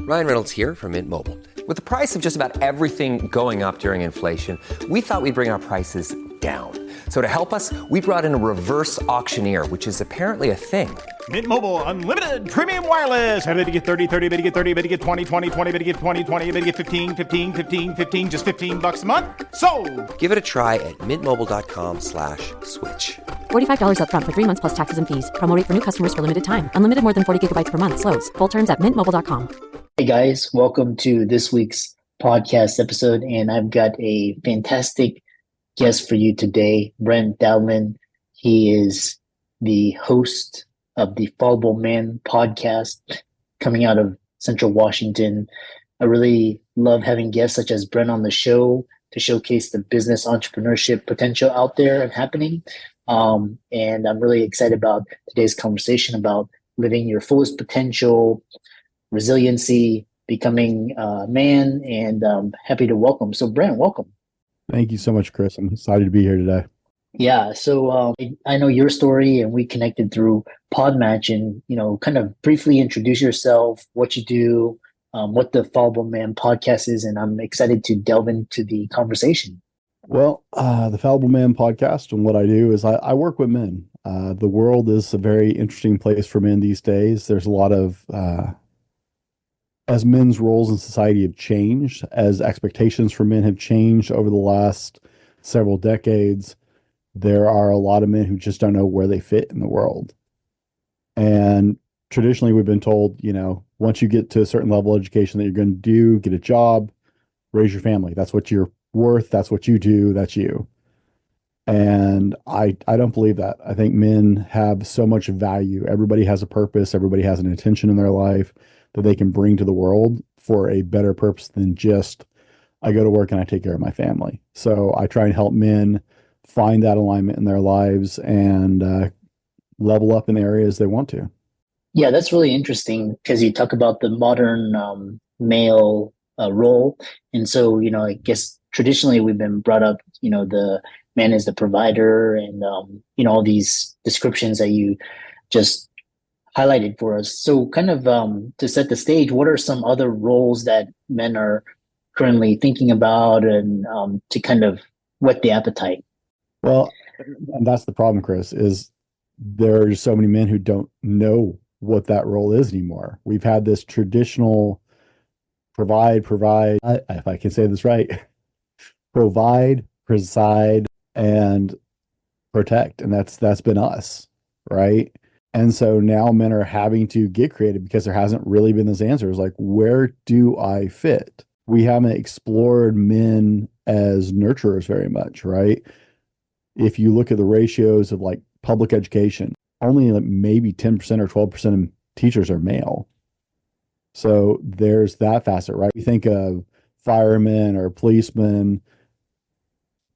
Ryan Reynolds here from Mint Mobile. With the price of just about everything going up during inflation, we thought we'd bring our prices down. So to help us, we brought in a reverse auctioneer, which is apparently a thing. Mint Mobile Unlimited Premium Wireless. How to get 30, 30, bit to get 30, bit to get 20, 20, 20, bit to get 20, 20, bit to get 15, 15, 15, 15, just $15 a month? Sold! Give it a try at mintmobile.com/switch. $45 up front for 3 months plus taxes and fees. Promo rate for new customers for limited time. Unlimited more than 40 gigabytes per month. Slows full terms at mintmobile.com. Hey guys, welcome to this week's podcast episode. And I've got a fantastic guest for you today, Brent Dowman. He is the host of the Fallible Man podcast coming out of Central Washington. I really love having guests such as Brent on the show to showcase the business entrepreneurship potential out there and happening. And I'm really excited about today's conversation about living your fullest potential, resiliency, becoming a man, and happy to welcome. So Brent, welcome. Thank you so much, Chris. I'm excited to be here today. Yeah, so I know your story, and we connected through Podmatch, and kind of briefly introduce yourself, what you do, what the Fallible Man podcast is, and I'm excited to delve into the conversation. Well, the Fallible Man podcast and what I do is I work with men. The world is a very interesting place for men these days. There's a lot of, as men's roles in society have changed, as expectations for men have changed over the last several decades, there are a lot of men who just don't know where they fit in the world. And traditionally, we've been told, once you get to a certain level of education that you're going to do, get a job, raise your family. That's what you're worth. That's what you do. That's you. And I don't believe that. I think men have so much value. Everybody has a purpose. Everybody has an intention in their life that they can bring to the world for a better purpose than just, I go to work and I take care of my family. So I try and help men find that alignment in their lives and level up in the areas they want to. Yeah, that's really interesting because you talk about the modern male role. And so, I guess traditionally we've been brought up, the man is the provider and, all these descriptions that you just highlighted for us. So kind of to set the stage, what are some other roles that men are currently thinking about and to kind of whet the appetite? Well, and that's the problem, Chris, is there's so many men who don't know what that role is anymore. We've had this traditional provide, if I can say this right, provide, preside, and protect. And that's been us, right? And so now men are having to get creative because there hasn't really been this answer. It's like, where do I fit? We haven't explored men as nurturers very much, right? If you look at the ratios of like public education, only like maybe 10% or 12% of teachers are male. So there's that facet, right? We think of firemen or policemen,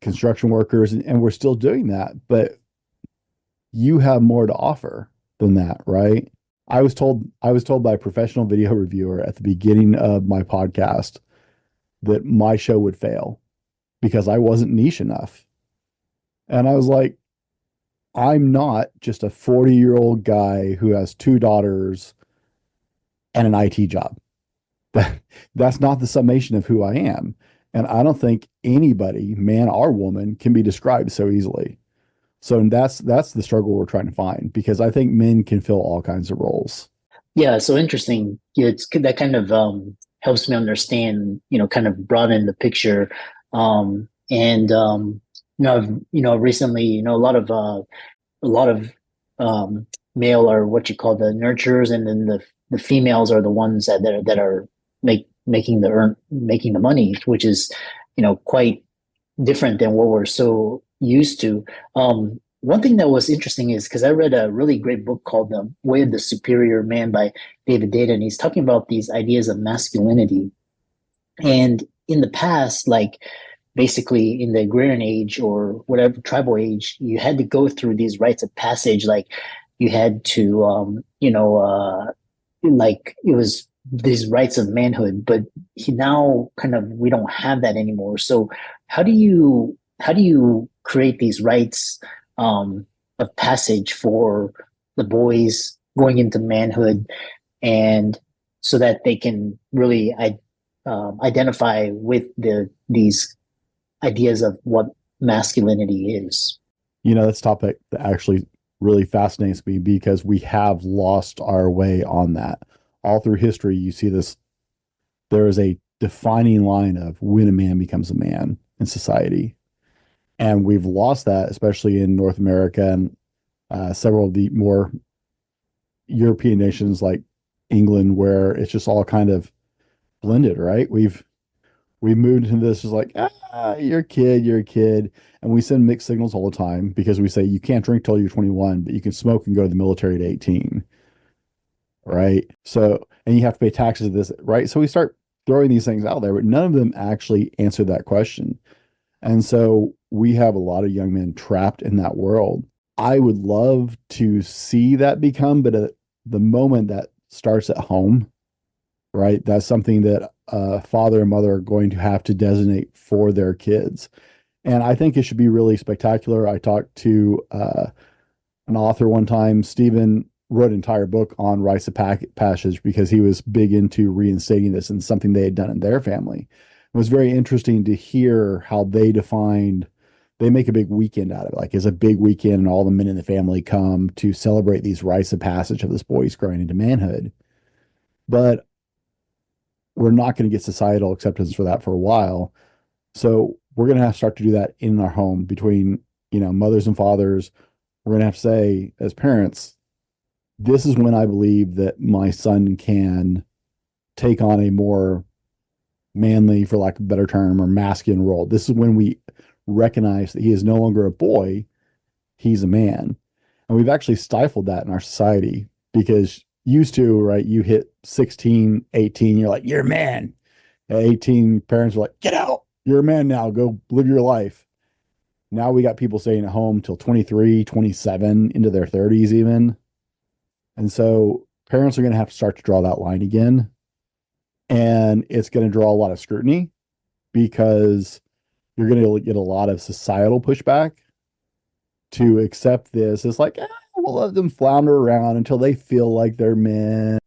construction workers, and we're still doing that, but you have more to offer than that, right? I was told by a professional video reviewer at the beginning of my podcast that my show would fail because I wasn't niche enough. And I was like, I'm not just a 40-year-old guy who has 2 daughters and an IT job. That's not the summation of who I am. And I don't think anybody, man or woman, can be described so easily. So that's the struggle we're trying to find, because I think men can fill all kinds of roles. Yeah, so interesting. It's that kind of helps me understand, kind of broaden the picture. Recently, a lot of male are what you call the nurturers, and then the females are the ones that are making the money, which is quite different than what we're so used to. One thing that was interesting is because I read a really great book called The Way of the Superior Man by David Deida, and he's talking about these ideas of masculinity. And in the past, like basically in the agrarian age or whatever tribal age, you had to go through these rites of passage. Like you had to, like it was these rites of manhood, but now kind of, we don't have that anymore. So how do you create these rites of passage for the boys going into manhood? And so that they can really identify with these ideas of what masculinity is. That's a topic that actually really fascinates me because we have lost our way on that. All through history, you see this. There is a defining line of when a man becomes a man in society. And we've lost that, especially in North America and several of the more European nations like England, where it's just all kind of blended, right? We've moved into this as like, you're a kid. And we send mixed signals all the time because we say you can't drink till you're 21, but you can smoke and go to the military at 18. Right. So, and you have to pay taxes to this, right? So we start throwing these things out there, but none of them actually answer that question. And so we have a lot of young men trapped in that world. I would love to see that become, but at the moment that starts at home, right? That's something that father and mother are going to have to designate for their kids. And I think it should be really spectacular. I talked to an author one time, Stephen wrote an entire book on rites of passage because he was big into reinstating this and something they had done in their family. It was very interesting to hear how they make a big weekend out of it. Like it's a big weekend and all the men in the family come to celebrate these rites of passage of this boy's growing into manhood. But we're not going to get societal acceptance for that for a while. So we're going to have to start to do that in our home between, mothers and fathers. We're going to have to say as parents, this is when I believe that my son can take on a more manly, for lack of a better term, or masculine role. This is when we recognize that he is no longer a boy, he's a man. And we've actually stifled that in our society because used to, right, you hit 16, 18, you're like, you're a man. At 18, parents are like, get out, you're a man now, go live your life. Now we got people staying at home till 23, 27, into their 30s even. And so parents are going to have to start to draw that line again. And it's going to draw a lot of scrutiny because you're going to get a lot of societal pushback to accept this. It's like, we'll let them flounder around until they feel like they're men.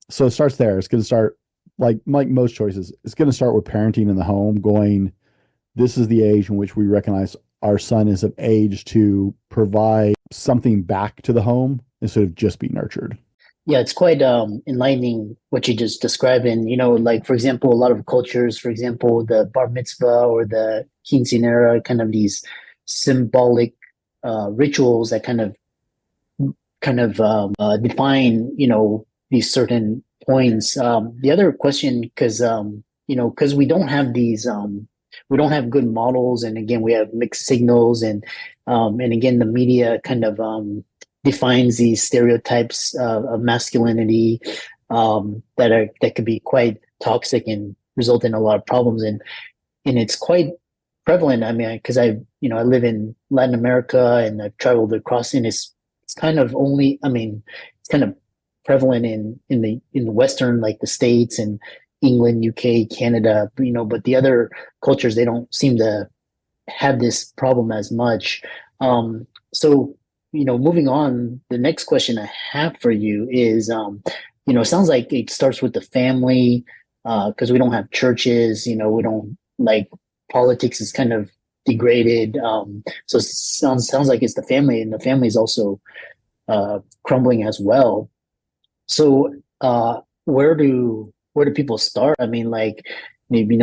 So it starts there. It's going to start like most choices. It's going to start with parenting in the home going, this is the age in which we recognize our son is of age to provide something back to the home instead of just be nurtured. Yeah, it's quite enlightening what you just described. And, like, for example, a lot of cultures, for example, the bar mitzvah or the quinceanera, kind of these symbolic rituals that kind of define, these certain points. The other question, because we don't have these, we don't have good models. And again, we have mixed signals and again, the media kind of defines these stereotypes of masculinity that could be quite toxic and result in a lot of problems. And it's quite prevalent. I mean, because I live in Latin America and I've traveled across, and it's kind of it's kind of prevalent in the Western, like the States and England, UK, Canada, but the other cultures, they don't seem to have this problem as much. So moving on, the next question I have for you is, it sounds like it starts with the family, because we don't have churches, we don't, like, politics is kind of degraded. So it sounds like it's the family, and the family is also crumbling as well. So where do people start? I mean, like, maybe,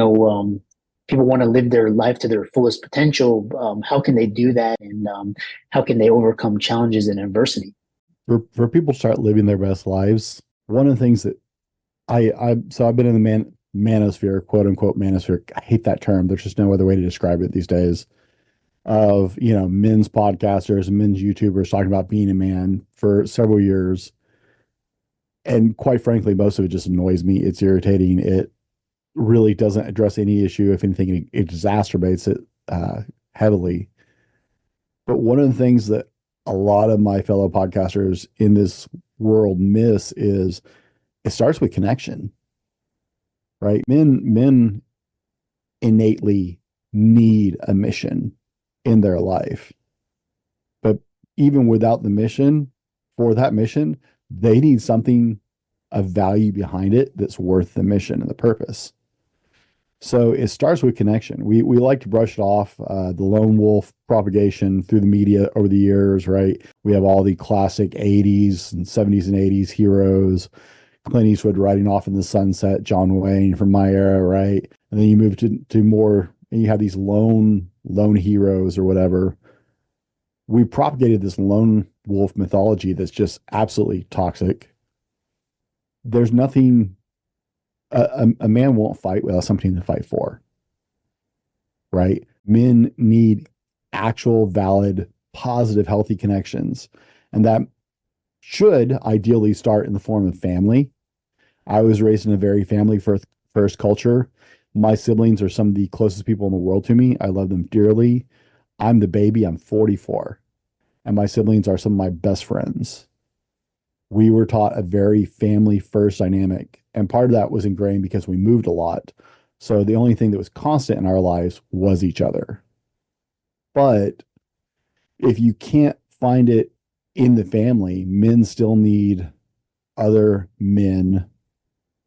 people want to live their life to their fullest potential. How can they do that? And how can they overcome challenges and adversity? For people to start living their best lives, one of the things that I've been in the manosphere, quote unquote manosphere. I hate that term. There's just no other way to describe it these days. Of, men's podcasters and men's YouTubers talking about being a man for several years. And quite frankly, most of it just annoys me. It's irritating. It really doesn't address any issue. If anything, it exacerbates it heavily. But one of the things that a lot of my fellow podcasters in this world miss is it starts with connection, right? Men innately need a mission in their life. But even without the mission, for that mission, they need something a value behind it that's worth the mission and the purpose. So it starts with connection. We like to brush it off, the lone wolf propagation through the media over the years, right? We have all the classic 80s and 70s and 80s heroes, Clint Eastwood riding off in the sunset, John Wayne from my era, right? And then you move to more, and you have these lone heroes or whatever. We propagated this lone wolf mythology that's just absolutely toxic. There's nothing, a man won't fight without something to fight for, right? Men need actual, valid, positive, healthy connections. And that should ideally start in the form of family. I was raised in a very family first culture. My siblings are some of the closest people in the world to me. I love them dearly. I'm the baby. I'm 44. And my siblings are some of my best friends. We were taught a very family first dynamic. And part of that was ingrained because we moved a lot. So the only thing that was constant in our lives was each other. But if you can't find it in the family, men still need other men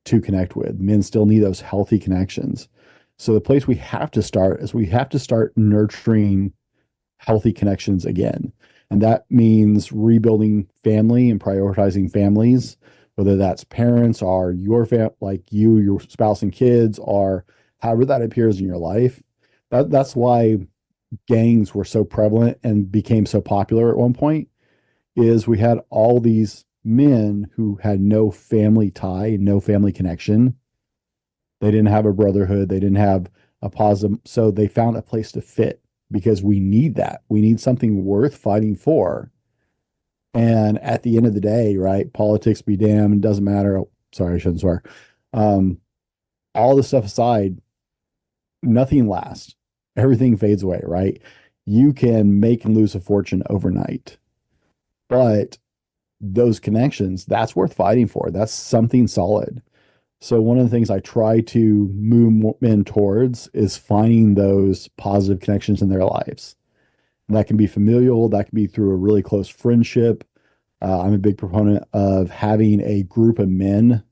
to connect with. Men still need those healthy connections. So the place we have to start is we have to start nurturing healthy connections again. And that means rebuilding family and prioritizing families, whether that's parents or your like you, your spouse and kids, or however that appears in your life. That's why gangs were so prevalent and became so popular at one point, is we had all these men who had no family tie, no family connection. They didn't have a brotherhood. They didn't have a positive. So they found a place to fit, because we need that. We need something worth fighting for. And at the end of the day, right, politics be damned, it doesn't matter. Oh, sorry, I shouldn't swear. All this stuff aside, nothing lasts. Everything fades away, right? You can make and lose a fortune overnight. But those connections, that's worth fighting for. That's something solid. So one of the things I try to move men towards is finding those positive connections in their lives. And that can be familial. That can be through a really close friendship. I'm a big proponent of having a group of men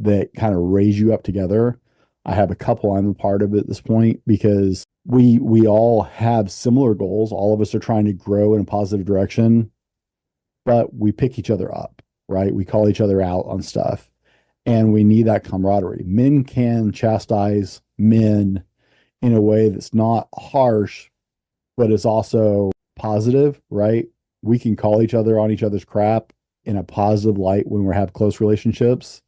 that kind of raise you up together. I have a couple I'm a part of at this point, because we all have similar goals. All of us are trying to grow in a positive direction, but we pick each other up, right? We call each other out on stuff. And we need that camaraderie. Men can chastise men in a way that's not harsh, but is also positive, right? We can call each other on each other's crap in a positive light when we have close relationships.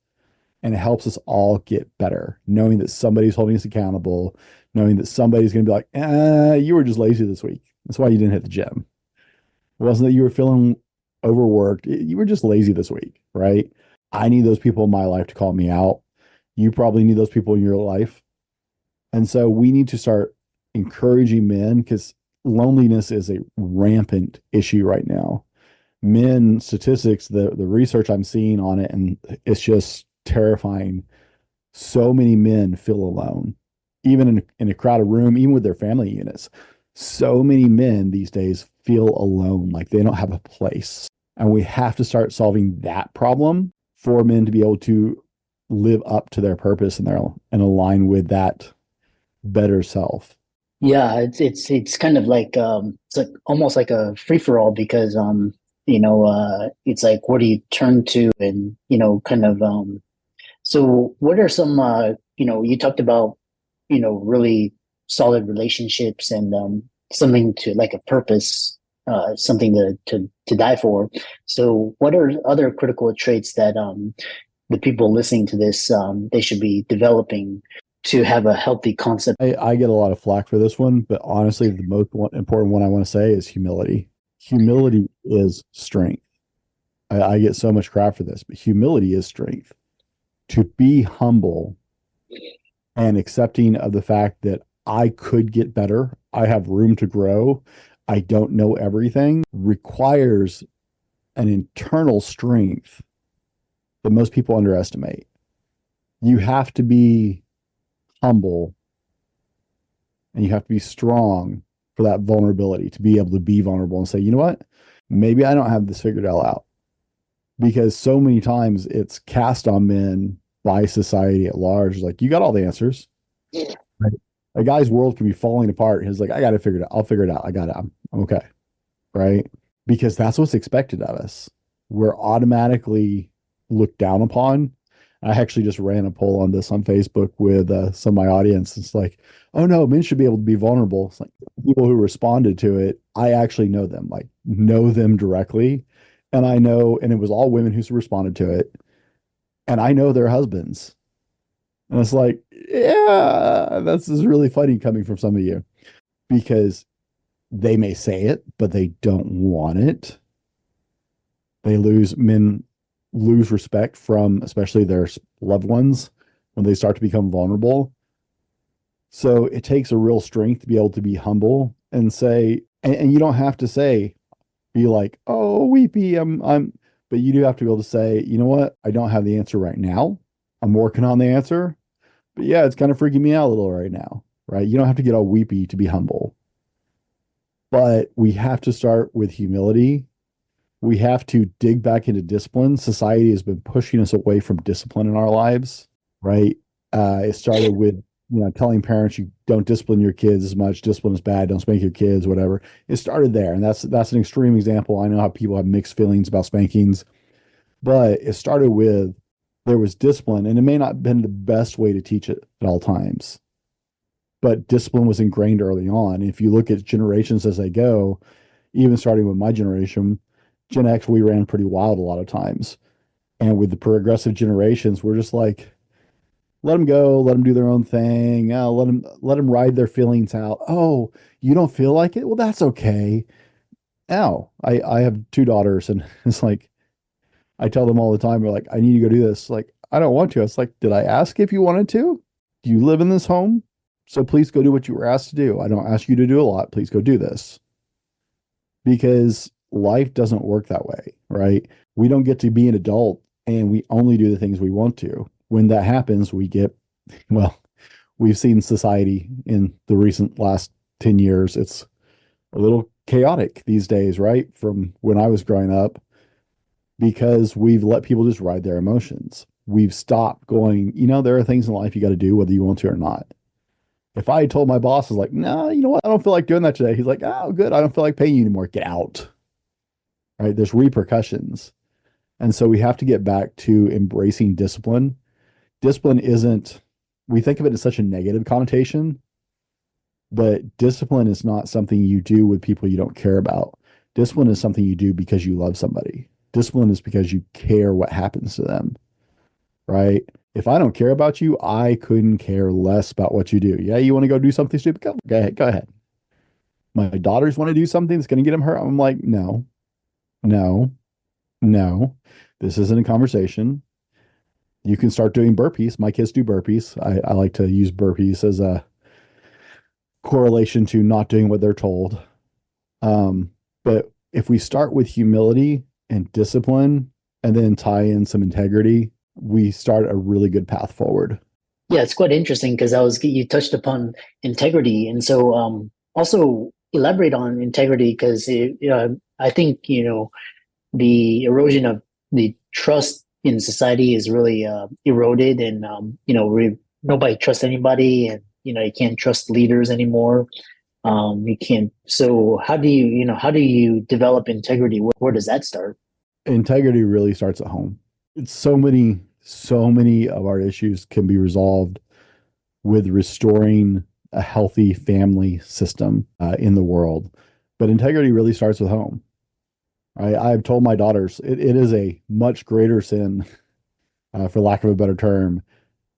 And it helps us all get better, knowing that somebody's holding us accountable, knowing that somebody's going to be like, you were just lazy this week. That's why you didn't hit the gym. It wasn't that you were feeling overworked. You were just lazy this week, right? I need those people in my life to call me out. You probably need those people in your life. And so we need to start encouraging men, because loneliness is a rampant issue right now. Men statistics, the research I'm seeing on it, and it's just terrifying. So many men feel alone, even in a crowded room, even with their family units. So many men these days feel alone, like they don't have a place. And we have to start solving that problem for men to be able to live up to their purpose and align with that better self. Yeah, it's kind of like it's like almost like a free for all, because it's like, where do you turn to, and kind of so what are some you talked about really solid relationships and something to, like, a purpose, something to die for. So what are other critical traits that the people listening to this they should be developing to have a healthy concept? I get a lot of flack for this one, but honestly, the most important one I want to say is humility. Humility is strength. I get so much crap for this, but humility is strength. To be humble and accepting of the fact that I could get better, I have room to grow, I don't know everything, requires an internal strength that most people underestimate. You have to be humble and you have to be strong for that vulnerability, to be able to be vulnerable and say, you know what, maybe I don't have this figured all out. because so many times it's cast on men by society at large. Like, you got all the answers. Yeah. Right? A guy's world can be falling apart. He's like, I got to figure it out. I'll figure it out. I got it. I'm okay. Right? Because that's what's expected of us. We're automatically looked down upon. I actually just ran a poll on this on Facebook with some of my audience. It's like, oh no, men should be able to be vulnerable. It's like, people who responded to it, I actually know them, like know them directly. And I know, and it was all women who responded to it. And I know their husbands. And it's like, yeah, this is really funny coming from some of you, because they may say it, but they don't want it. Men lose respect from especially their loved ones when they start to become vulnerable. So it takes a real strength to be able to be humble and say, and you don't have to be like, oh, weepy, but you do have to be able to say, you know what? I don't have the answer right now. I'm working on the answer, but yeah, it's kind of freaking me out a little right now, right? You don't have to get all weepy to be humble, but we have to start with humility. We have to dig back into discipline. Society has been pushing us away from discipline in our lives, right? It started with, telling parents you don't discipline your kids as much. Discipline is bad. Don't spank your kids, whatever. It started there. And that's an extreme example. I know how people have mixed feelings about spankings, but it started with, there was discipline, and it may not have been the best way to teach it at all times, but discipline was ingrained early on. If you look at generations as they go, even starting with my generation, Gen X, we ran pretty wild a lot of times. And with the progressive generations, we're just like, let them go, let them do their own thing. Let them ride their feelings out. Oh, you don't feel like it? Well, that's okay. Now, I have two daughters, and it's like, I tell them all the time, they're like, I need to go do this. Like, I don't want to. It's like, did I ask if you wanted to? Do you live in this home? So please go do what you were asked to do. I don't ask you to do a lot. Please go do this. Because life doesn't work that way, right? We don't get to be an adult and we only do the things we want to. When that happens, we've seen society in the recent last 10 years. It's a little chaotic these days, right? From when I was growing up, because we've let people just ride their emotions. We've stopped going, there are things in life you got to do whether you want to or not. If I had told my boss, like, no, you know what? I don't feel like doing that today. He's like, oh, good. I don't feel like paying you anymore. Get out. Right? There's repercussions. And so we have to get back to embracing discipline. Discipline isn't, we think of it as such a negative connotation, but discipline is not something you do with people you don't care about. Discipline is something you do because you love somebody. Discipline is because you care what happens to them, right? If I don't care about you, I couldn't care less about what you do. Yeah, you want to go do something stupid? Go ahead. My daughters want to do something that's going to get them hurt. I'm like, no. This isn't a conversation. You can start doing burpees. My kids do burpees. I like to use burpees as a correlation to not doing what they're told. But if we start with humility and discipline and then tie in some integrity, we start a really good path forward. Yeah, it's quite interesting because you touched upon integrity, and so also elaborate on integrity because I think the erosion of the trust in society is really eroded, and nobody trusts anybody, and you can't trust leaders anymore. You can't. So how do you develop integrity? Where does that start? Integrity really starts at home. It's so many of our issues can be resolved with restoring a healthy family system in the world. But integrity really starts with home. I've told my daughters it is a much greater sin, for lack of a better term,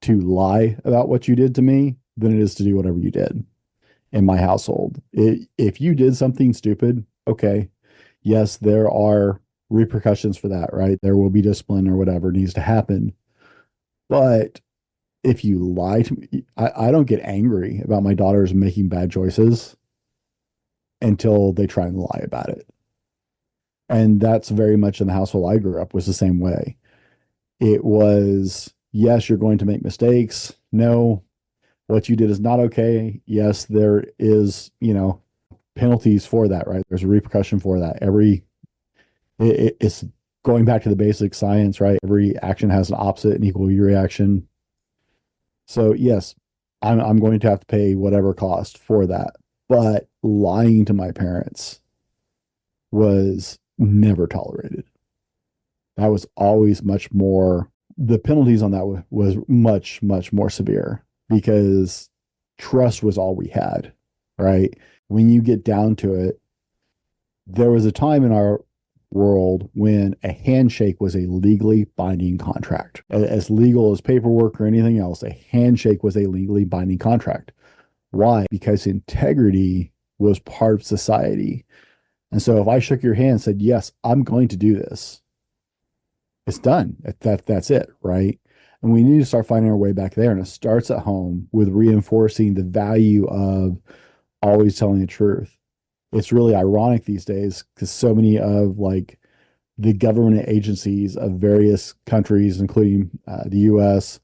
to lie about what you did to me than it is to do whatever you did in my household. If you did something stupid, okay, yes, there are repercussions for that, right? There will be discipline or whatever needs to happen. But if you lie to me, I don't get angry about my daughters making bad choices until they try and lie about it. And that's very much in the household I grew up was the same way. It was, yes, you're going to make mistakes. No, what you did is not okay. Yes, there is, penalties for that, right? There's a repercussion for that. It's going back to the basic science, right? Every action has an opposite and equal reaction. So yes, I'm going to have to pay whatever cost for that. But lying to my parents was never tolerated. That was always much more, the penalties on that was much, much more severe because trust was all we had, right? When you get down to it, there was a time in our world when a handshake was a legally binding contract. As legal as paperwork or anything else, a handshake was a legally binding contract. Why? Because integrity was part of society. And so if I shook your hand and said, yes, I'm going to do this, it's done. That's it, right? And we need to start finding our way back there. And it starts at home with reinforcing the value of always telling the truth. It's really ironic these days because so many of like the government agencies of various countries, including the US,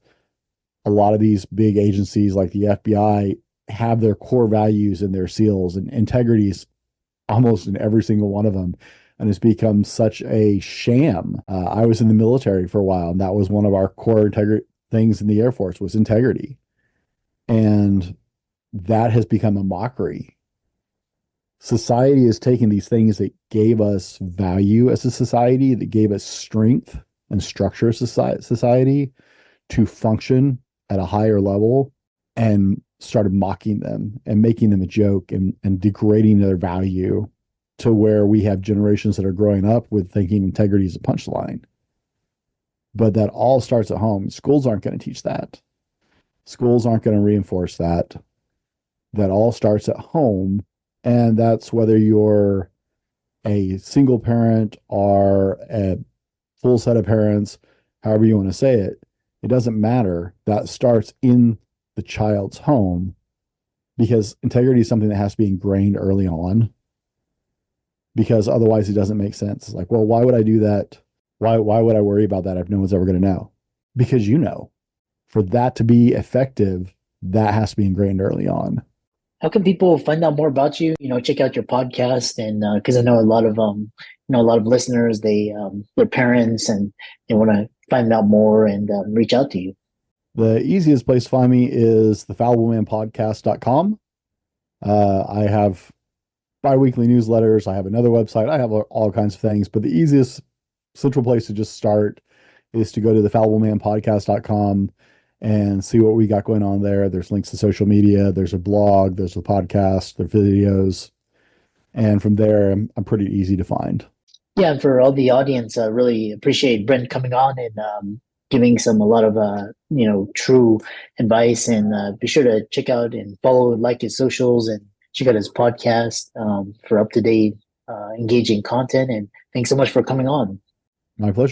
a lot of these big agencies like the FBI have their core values in their seals, and integrity is almost in every single one of them. And it's become such a sham. I was in the military for a while, and that was one of our core things in the Air Force was integrity. And that has become a mockery. Society has taken these things that gave us value as a society, that gave us strength and structure as society to function at a higher level, and started mocking them and making them a joke and degrading their value to where we have generations that are growing up with thinking integrity is a punchline. But that all starts at home. Schools aren't going to teach that. Schools aren't going to reinforce that. That all starts at home. And that's whether you're a single parent or a full set of parents, however you want to say it, it doesn't matter. That starts in the child's home because integrity is something that has to be ingrained early on, because otherwise it doesn't make sense. It's like, well, why would I do that? Why would I worry about that if no one's ever going to know? Because you know, for that to be effective, that has to be ingrained early on. How can people find out more about you? Check out your podcast, and because I know a lot of a lot of listeners, they're parents and they want to find out more and reach out to you. The easiest place to find me is thefallible-man-podcast.com. I have bi-weekly newsletters. I have another website. I have all kinds of things, but the easiest central place to just start is to go to thefallible-man-podcast.com and see what we got going on there. There's links to social media. There's a blog. There's a podcast. There's videos. And from there, I'm pretty easy to find. Yeah, and for all the audience, I really appreciate Brent coming on and giving a lot of true advice. And be sure to check out and follow, like his socials, and check out his podcast for up to date, engaging content. And thanks so much for coming on. My pleasure.